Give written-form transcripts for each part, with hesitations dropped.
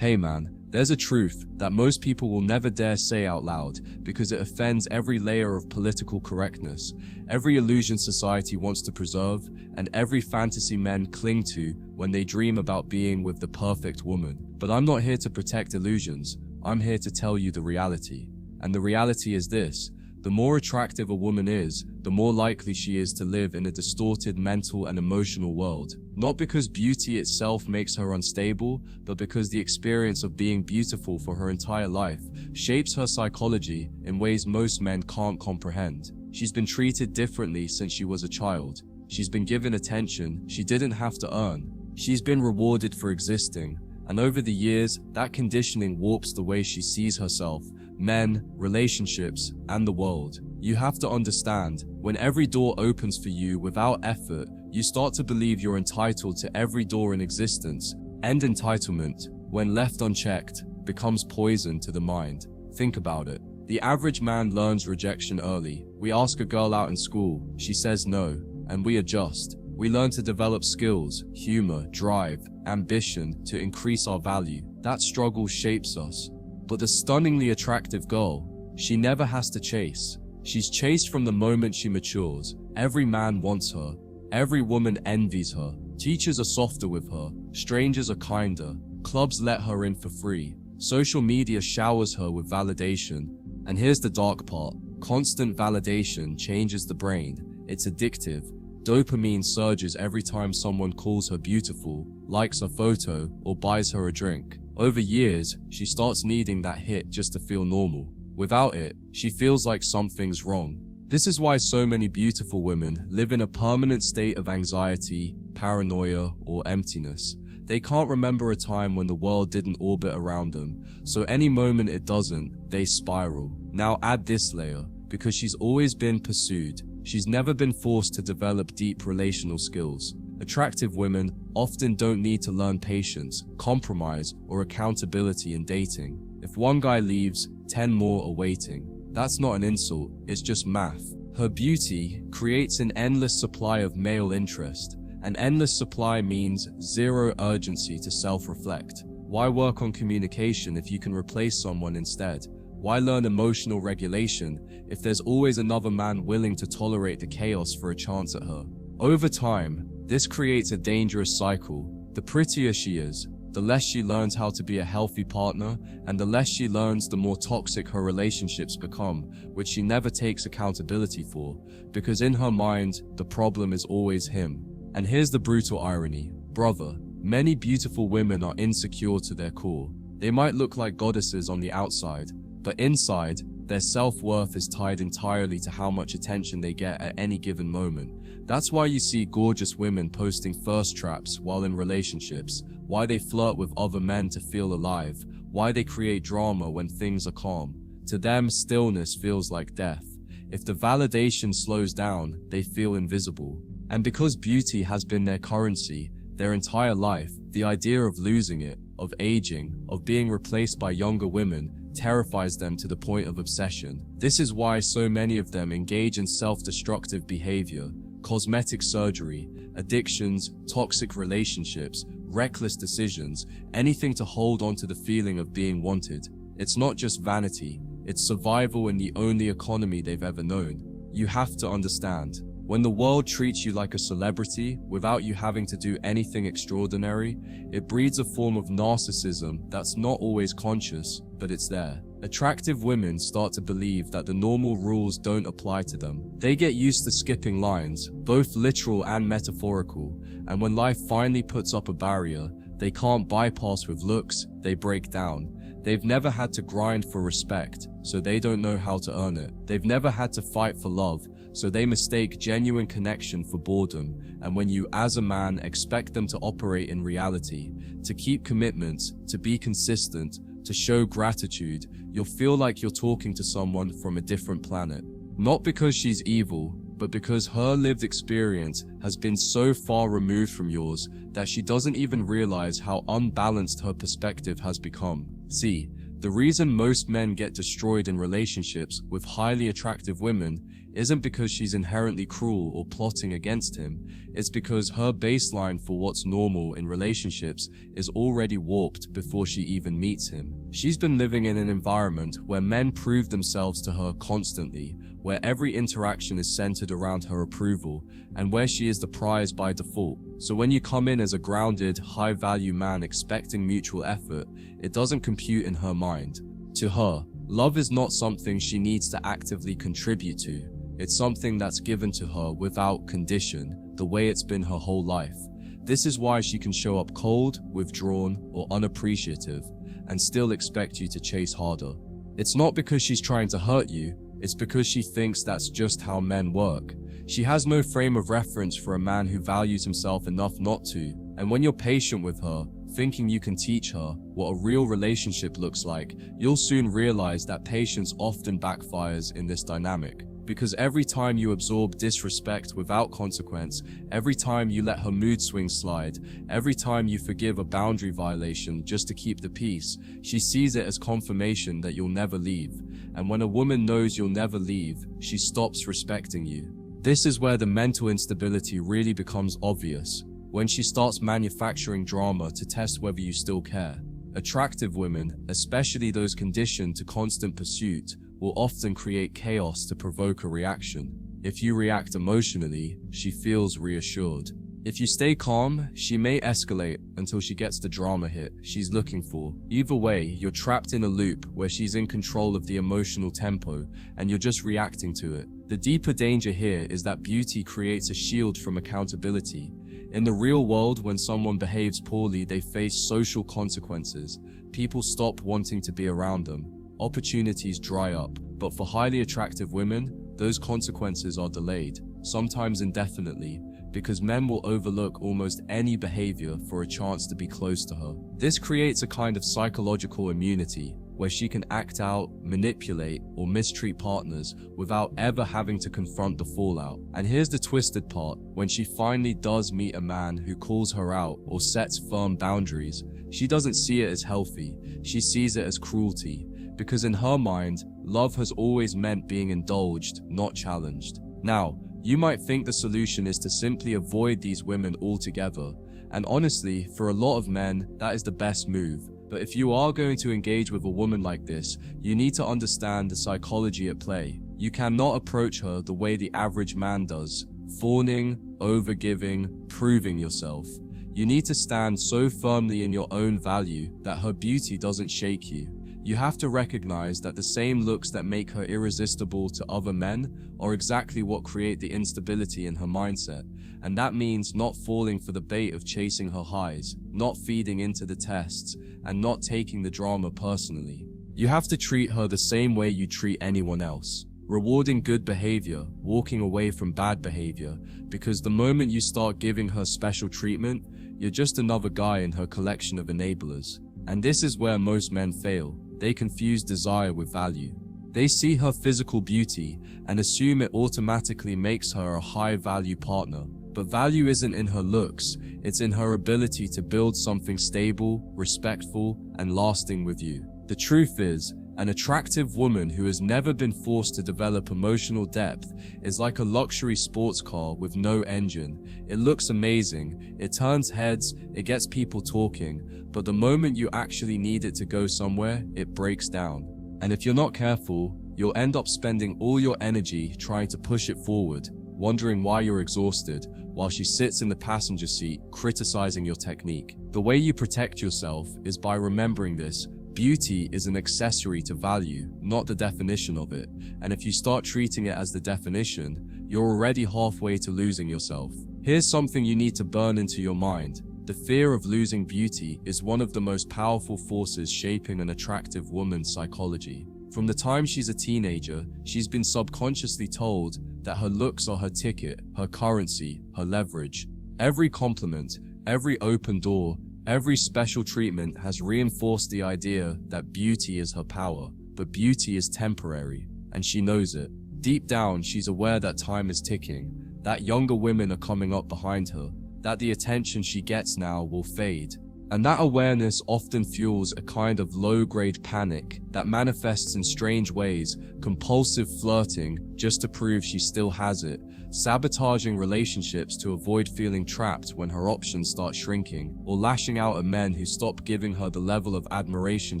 Hey man, there's a truth that most people will never dare say out loud because it offends every layer of political correctness, every illusion society wants to preserve, and every fantasy men cling to when they dream about being with the perfect woman. But I'm not here to protect illusions, I'm here to tell you the reality. And the reality is this: the more attractive a woman is, the more likely she is to live in a distorted mental and emotional world. Not because beauty itself makes her unstable, but because the experience of being beautiful for her entire life shapes her psychology in ways most men can't comprehend. She's been treated differently since she was a child. She's been given attention she didn't have to earn. She's been rewarded for existing, and over the years, that conditioning warps the way she sees herself, men, relationships, and the world. You have to understand, when every door opens for you without effort, you start to believe you're entitled to every door in existence. And entitlement, when left unchecked, becomes poison to the mind. Think about it. The average man learns rejection early. We ask a girl out in school, she says no, and we adjust. We learn to develop skills, humor, drive, ambition to increase our value. That struggle shapes us. But the stunningly attractive girl, she never has to chase. She's chased from the moment she matures. Every man wants her. Every woman envies her. Teachers are softer with her. Strangers are kinder. Clubs let her in for free. Social media showers her with validation. And here's the dark part. Constant validation changes the brain. It's addictive. Dopamine surges every time someone calls her beautiful, likes her photo, or buys her a drink. Over years, she starts needing that hit just to feel normal. Without it, she feels like something's wrong. This is why so many beautiful women live in a permanent state of anxiety, paranoia, or emptiness. They can't remember a time when the world didn't orbit around them, so any moment it doesn't, they spiral. Now add this layer, because she's always been pursued. She's never been forced to develop deep relational skills. Attractive women often don't need to learn patience, compromise, or accountability in dating. If one guy leaves, 10 more are waiting. That's not an insult, it's just math. Her beauty creates an endless supply of male interest. An endless supply means zero urgency to self-reflect. Why work on communication if you can replace someone instead? Why learn emotional regulation if there's always another man willing to tolerate the chaos for a chance at her? Over time, this creates a dangerous cycle. The prettier she is, the less she learns how to be a healthy partner, and the less she learns, the more toxic her relationships become, which she never takes accountability for, because in her mind, the problem is always him. And here's the brutal irony. Brother, many beautiful women are insecure to their core. They might look like goddesses on the outside, but inside, their self-worth is tied entirely to how much attention they get at any given moment. That's why you see gorgeous women posting thirst traps while in relationships, why they flirt with other men to feel alive, why they create drama when things are calm. To them, stillness feels like death. If the validation slows down, they feel invisible. And because beauty has been their currency their entire life, the idea of losing it, of aging, of being replaced by younger women, terrifies them to the point of obsession. This is why so many of them engage in self-destructive behavior, cosmetic surgery, addictions, toxic relationships, reckless decisions, anything to hold on to the feeling of being wanted. It's not just vanity, it's survival in the only economy they've ever known. You have to understand, when the world treats you like a celebrity without you having to do anything extraordinary, it breeds a form of narcissism that's not always conscious, but it's there. Attractive women start to believe that the normal rules don't apply to them. They get used to skipping lines, both literal and metaphorical, and when life finally puts up a barrier they can't bypass with looks, they break down. They've never had to grind for respect, so they don't know how to earn it. They've never had to fight for love, so they mistake genuine connection for boredom. And when you as a man expect them to operate in reality, to keep commitments, to be consistent, to show gratitude, you'll feel like you're talking to someone from a different planet. Not because she's evil, but because her lived experience has been so far removed from yours that she doesn't even realize how unbalanced her perspective has become. See, The reason most men get destroyed in relationships with highly attractive women isn't because she's inherently cruel or plotting against him. It's because her baseline for what's normal in relationships is already warped before she even meets him. She's been living in an environment where men prove themselves to her constantly, where every interaction is centered around her approval, and where she is the prize by default. So when you come in as a grounded, high-value man expecting mutual effort, it doesn't compute in her mind. To her, love is not something she needs to actively contribute to. It's something that's given to her without condition, the way it's been her whole life. This is why she can show up cold, withdrawn, or unappreciative, and still expect you to chase harder. It's not because she's trying to hurt you, it's because she thinks that's just how men work. She has no frame of reference for a man who values himself enough not to. And when you're patient with her, thinking you can teach her what a real relationship looks like, you'll soon realize that patience often backfires in this dynamic. Because every time you absorb disrespect without consequence, every time you let her mood swings slide, every time you forgive a boundary violation just to keep the peace, she sees it as confirmation that you'll never leave. And when a woman knows you'll never leave, she stops respecting you. This is where the mental instability really becomes obvious, when she starts manufacturing drama to test whether you still care. Attractive women, especially those conditioned to constant pursuit, will often create chaos to provoke a reaction. If you react emotionally, she feels reassured. If you stay calm, she may escalate until she gets the drama hit she's looking for. Either way, you're trapped in a loop where she's in control of the emotional tempo and you're just reacting to it. The deeper danger here is that beauty creates a shield from accountability. In the real world, when someone behaves poorly, they face social consequences. People stop wanting to be around them. Opportunities dry up. But for highly attractive women, those consequences are delayed, sometimes indefinitely, because men will overlook almost any behavior for a chance to be close to her. This creates a kind of psychological immunity, where she can act out, manipulate, or mistreat partners without ever having to confront the fallout. And here's the twisted part: when she finally does meet a man who calls her out or sets firm boundaries, she doesn't see it as healthy, she sees it as cruelty, because in her mind, love has always meant being indulged, not challenged. Now, you might think the solution is to simply avoid these women altogether, and honestly, for a lot of men, that is the best move. But if you are going to engage with a woman like this, you need to understand the psychology at play. You cannot approach her the way the average man does, fawning, overgiving, proving yourself. You need to stand so firmly in your own value that her beauty doesn't shake you. You have to recognize that the same looks that make her irresistible to other men are exactly what create the instability in her mindset. And that means not falling for the bait of chasing her highs, not feeding into the tests, and not taking the drama personally. You have to treat her the same way you treat anyone else, rewarding good behavior, walking away from bad behavior, because the moment you start giving her special treatment, you're just another guy in her collection of enablers. And this is where most men fail. They confuse desire with value. They see her physical beauty and assume it automatically makes her a high-value partner. But value isn't in her looks, it's in her ability to build something stable, respectful, and lasting with you. The truth is, an attractive woman who has never been forced to develop emotional depth is like a luxury sports car with no engine. It looks amazing, it turns heads, it gets people talking, but the moment you actually need it to go somewhere, it breaks down. And if you're not careful, you'll end up spending all your energy trying to push it forward, wondering why you're exhausted, while she sits in the passenger seat criticizing your technique. The way you protect yourself is by remembering this. Beauty is an accessory to value, not the definition of it. And if you start treating it as the definition, you're already halfway to losing yourself. Here's something you need to burn into your mind. The fear of losing beauty is one of the most powerful forces shaping an attractive woman's psychology. From the time she's a teenager, she's been subconsciously told that her looks are her ticket, her currency, her leverage. Every compliment, every open door, every special treatment has reinforced the idea that beauty is her power. But beauty is temporary, and she knows it. Deep down, she's aware that time is ticking, that younger women are coming up behind her, that the attention she gets now will fade. And that awareness often fuels a kind of low-grade panic that manifests in strange ways, compulsive flirting just to prove she still has it, sabotaging relationships to avoid feeling trapped when her options start shrinking, or lashing out at men who stop giving her the level of admiration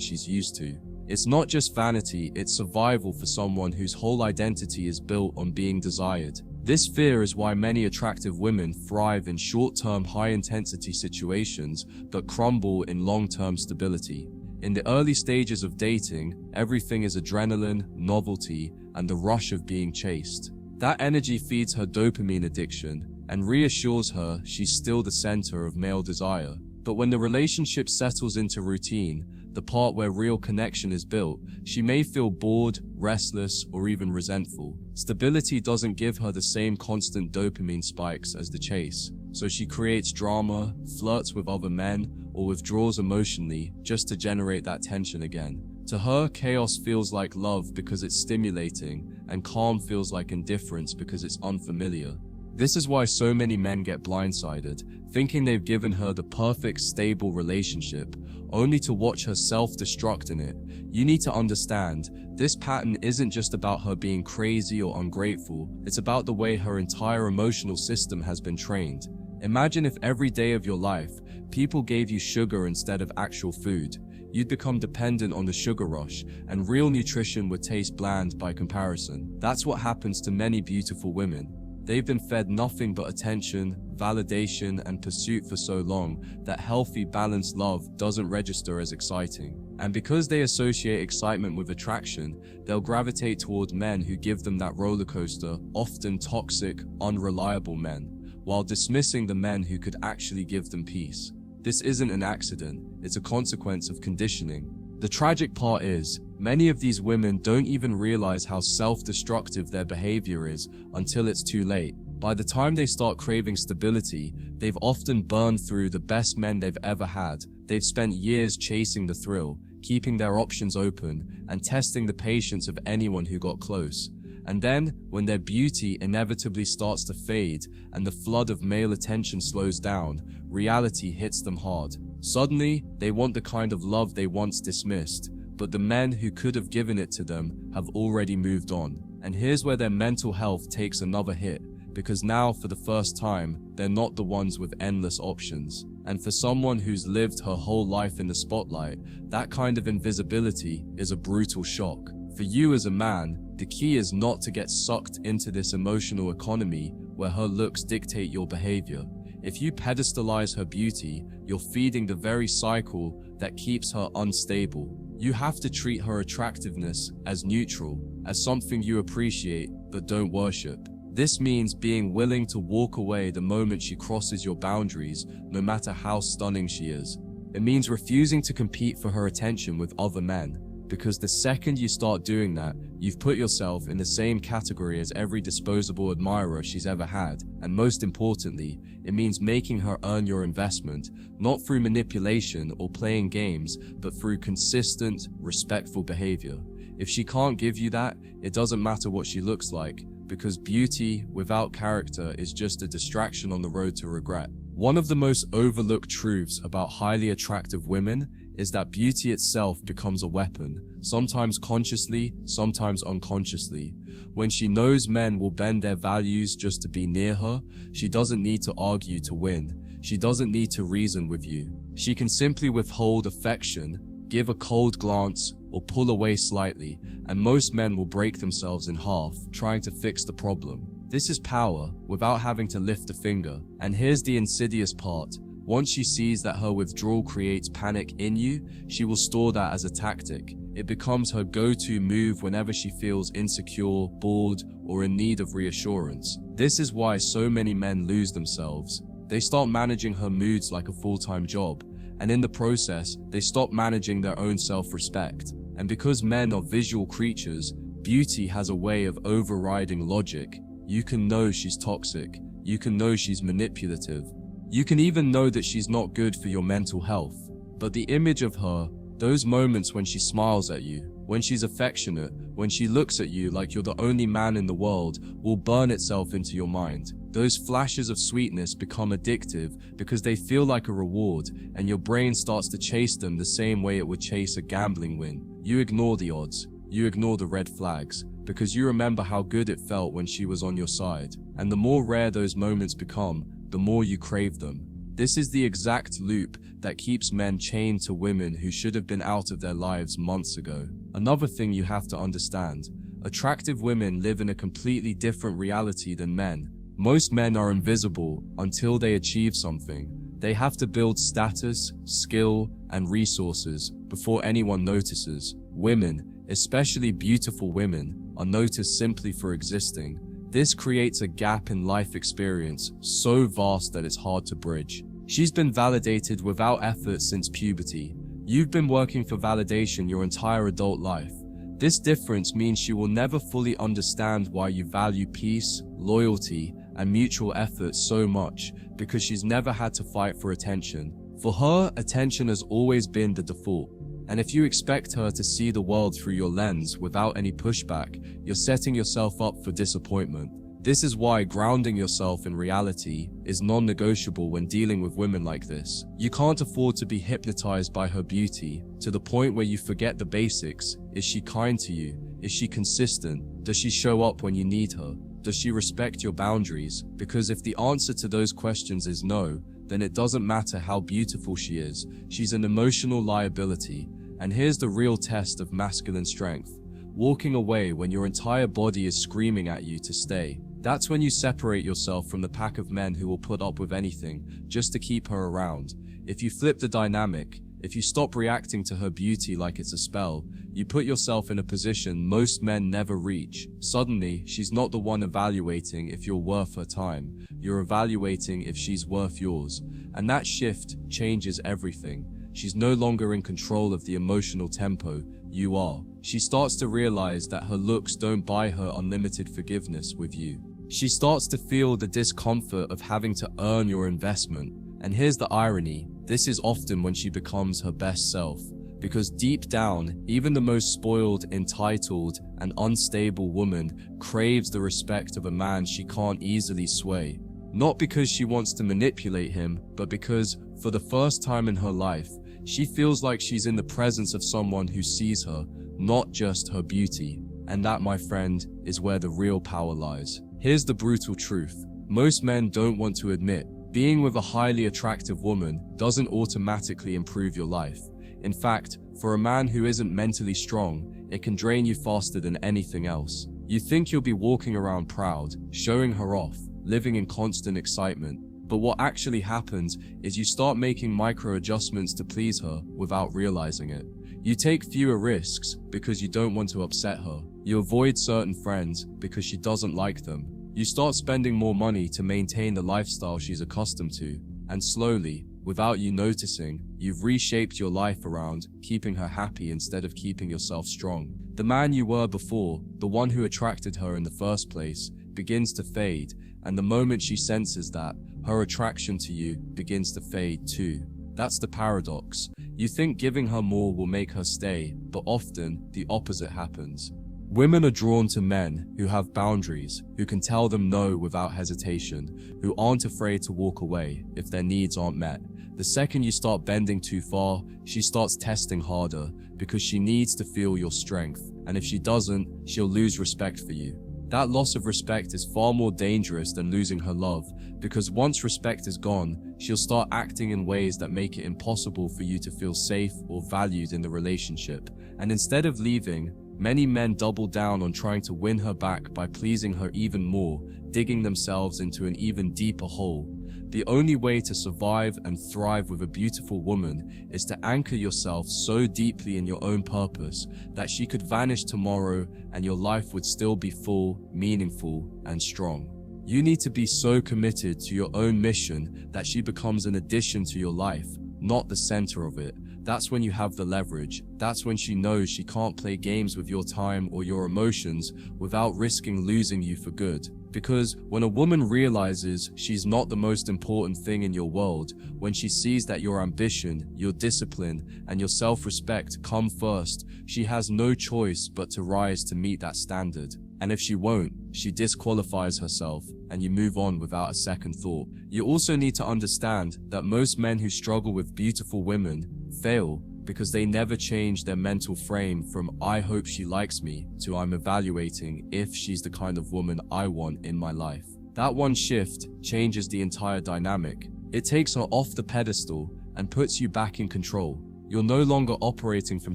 she's used to. It's not just vanity, it's survival for someone whose whole identity is built on being desired. This fear is why many attractive women thrive in short-term, high-intensity situations but crumble in long-term stability. In the early stages of dating, everything is adrenaline, novelty, and the rush of being chased. That energy feeds her dopamine addiction and reassures her she's still the center of male desire. But when the relationship settles into routine, the part where real connection is built, she may feel bored, restless, or even resentful. Stability doesn't give her the same constant dopamine spikes as the chase, so she creates drama, flirts with other men, or withdraws emotionally just to generate that tension again. To her, chaos feels like love because it's stimulating, and calm feels like indifference because it's unfamiliar. This is why so many men get blindsided, thinking they've given her the perfect, stable relationship, only to watch her self-destruct in it. You need to understand, this pattern isn't just about her being crazy or ungrateful, it's about the way her entire emotional system has been trained. Imagine if every day of your life, people gave you sugar instead of actual food. You'd become dependent on the sugar rush, and real nutrition would taste bland by comparison. That's what happens to many beautiful women. They've been fed nothing but attention, validation, and pursuit for so long that healthy, balanced love doesn't register as exciting. And because they associate excitement with attraction, they'll gravitate toward men who give them that roller coaster, often toxic, unreliable men, while dismissing the men who could actually give them peace. This isn't an accident, it's a consequence of conditioning. The tragic part is, many of these women don't even realize how self-destructive their behavior is until it's too late. By the time they start craving stability, they've often burned through the best men they've ever had. They've spent years chasing the thrill, keeping their options open, and testing the patience of anyone who got close. And then, when their beauty inevitably starts to fade and the flood of male attention slows down, reality hits them hard. Suddenly, they want the kind of love they once dismissed, but the men who could have given it to them have already moved on. And here's where their mental health takes another hit, because now, for the first time, they're not the ones with endless options. And for someone who's lived her whole life in the spotlight, that kind of invisibility is a brutal shock. For you as a man, the key is not to get sucked into this emotional economy where her looks dictate your behavior. If you pedestalize her beauty, you're feeding the very cycle that keeps her unstable. You have to treat her attractiveness as neutral, as something you appreciate but don't worship. This means being willing to walk away the moment she crosses your boundaries, no matter how stunning she is. It means refusing to compete for her attention with other men, because the second you start doing that, you've put yourself in the same category as every disposable admirer she's ever had. And most importantly, it means making her earn your investment, not through manipulation or playing games, but through consistent, respectful behavior. If she can't give you that, it doesn't matter what she looks like, because beauty without character is just a distraction on the road to regret. One of the most overlooked truths about highly attractive women is that beauty itself becomes a weapon, sometimes consciously, sometimes unconsciously. When she knows men will bend their values just to be near her, she doesn't need to argue to win. She doesn't need to reason with you. She can simply withhold affection, give a cold glance, or pull away slightly, and most men will break themselves in half trying to fix the problem. This is power without having to lift a finger. And here's the insidious part. Once she sees that her withdrawal creates panic in you, she will store that as a tactic. It becomes her go-to move whenever she feels insecure, bored, or in need of reassurance. This is why so many men lose themselves. They start managing her moods like a full-time job, and in the process, they stop managing their own self-respect. And because men are visual creatures, beauty has a way of overriding logic. You can know she's toxic. You can know she's manipulative. You can even know that she's not good for your mental health. But the image of her, those moments when she smiles at you, when she's affectionate, when she looks at you like you're the only man in the world, will burn itself into your mind. Those flashes of sweetness become addictive because they feel like a reward, and your brain starts to chase them the same way it would chase a gambling win. You ignore the odds, you ignore the red flags, because you remember how good it felt when she was on your side. And the more rare those moments become, the more you crave them. This is the exact loop that keeps men chained to women who should have been out of their lives months ago. Another thing you have to understand: attractive women live in a completely different reality than men. Most men are invisible until they achieve something. They have to build status, skill, and resources before anyone notices. Women, especially beautiful women, are noticed simply for existing. This creates a gap in life experience so vast that it's hard to bridge. She's been validated without effort since puberty. You've been working for validation your entire adult life. This difference means she will never fully understand why you value peace, loyalty, and mutual effort so much, because she's never had to fight for attention. For her, attention has always been the default. And if you expect her to see the world through your lens without any pushback, you're setting yourself up for disappointment. This is why grounding yourself in reality is non-negotiable when dealing with women like this. You can't afford to be hypnotized by her beauty to the point where you forget the basics. Is she kind to you? Is she consistent? Does she show up when you need her? Does she respect your boundaries? Because if the answer to those questions is no, then it doesn't matter how beautiful she is. She's an emotional liability. And here's the real test of masculine strength: walking away when your entire body is screaming at you to stay. That's when you separate yourself from the pack of men who will put up with anything just to keep her around. If you flip the dynamic, if you stop reacting to her beauty like it's a spell, you put yourself in a position most men never reach. Suddenly, she's not the one evaluating if you're worth her time. You're evaluating if she's worth yours. And that shift changes everything. She's no longer in control of the emotional tempo. You are. She starts to realize that her looks don't buy her unlimited forgiveness with you. She starts to feel the discomfort of having to earn your investment. And here's the irony: this is often when she becomes her best self. Because deep down, even the most spoiled, entitled, and unstable woman craves the respect of a man she can't easily sway. Not because she wants to manipulate him, but because, for the first time in her life, she feels like she's in the presence of someone who sees her, not just her beauty. And that, my friend, is where the real power lies. Here's the brutal truth: most men don't want to admit, being with a highly attractive woman doesn't automatically improve your life. In fact, for a man who isn't mentally strong, it can drain you faster than anything else. You think you'll be walking around proud, showing her off, living in constant excitement. But what actually happens is you start making micro adjustments to please her without realizing it. You take fewer risks because you don't want to upset her. You avoid certain friends because she doesn't like them. You start spending more money to maintain the lifestyle she's accustomed to. And slowly, without you noticing, you've reshaped your life around keeping her happy instead of keeping yourself strong. The man you were before, the one who attracted her in the first place, begins to fade. And the moment she senses that, her attraction to you begins to fade too. That's the paradox. You think giving her more will make her stay, but often the opposite happens. Women are drawn to men who have boundaries, who can tell them no without hesitation, who aren't afraid to walk away if their needs aren't met. The second you start bending too far, she starts testing harder because she needs to feel your strength. And if she doesn't, she'll lose respect for you. That loss of respect is far more dangerous than losing her love, because once respect is gone, she'll start acting in ways that make it impossible for you to feel safe or valued in the relationship. And instead of leaving, many men double down on trying to win her back by pleasing her even more, digging themselves into an even deeper hole. The only way to survive and thrive with a beautiful woman is to anchor yourself so deeply in your own purpose that she could vanish tomorrow and your life would still be full, meaningful, and strong. You need to be so committed to your own mission that she becomes an addition to your life, not the center of it. That's when you have the leverage. That's when she knows she can't play games with your time or your emotions without risking losing you for good. Because when a woman realizes she's not the most important thing in your world, when she sees that your ambition, your discipline, and your self-respect come first, she has no choice but to rise to meet that standard. And if she won't, she disqualifies herself, and you move on without a second thought. You also need to understand that most men who struggle with beautiful women fail because they never change their mental frame from "I hope she likes me" to "I'm evaluating if she's the kind of woman I want in my life." That one shift changes the entire dynamic. It takes her off the pedestal and puts you back in control. You're no longer operating from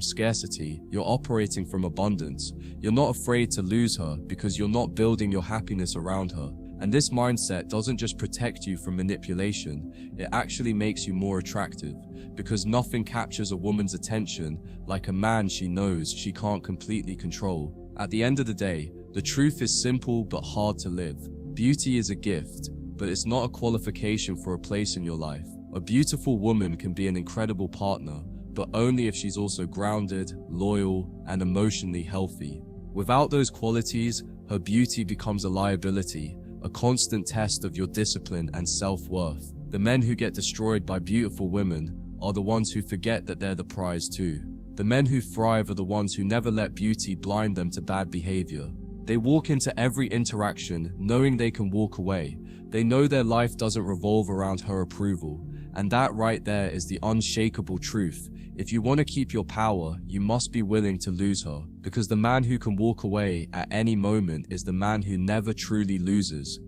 scarcity, you're operating from abundance. You're not afraid to lose her because you're not building your happiness around her. And this mindset doesn't just protect you from manipulation, it actually makes you more attractive, because nothing captures a woman's attention like a man she knows she can't completely control. At the end of the day, the truth is simple but hard to live. Beauty is a gift, but it's not a qualification for a place in your life. A beautiful woman can be an incredible partner, but only if she's also grounded, loyal, and emotionally healthy. Without those qualities, her beauty becomes a liability, a constant test of your discipline and self-worth. The men who get destroyed by beautiful women are the ones who forget that they're the prize too. The men who thrive are the ones who never let beauty blind them to bad behavior. They walk into every interaction knowing they can walk away. They know their life doesn't revolve around her approval. And that right there is the unshakable truth. If you want to keep your power, you must be willing to lose her. Because the man who can walk away at any moment is the man who never truly loses.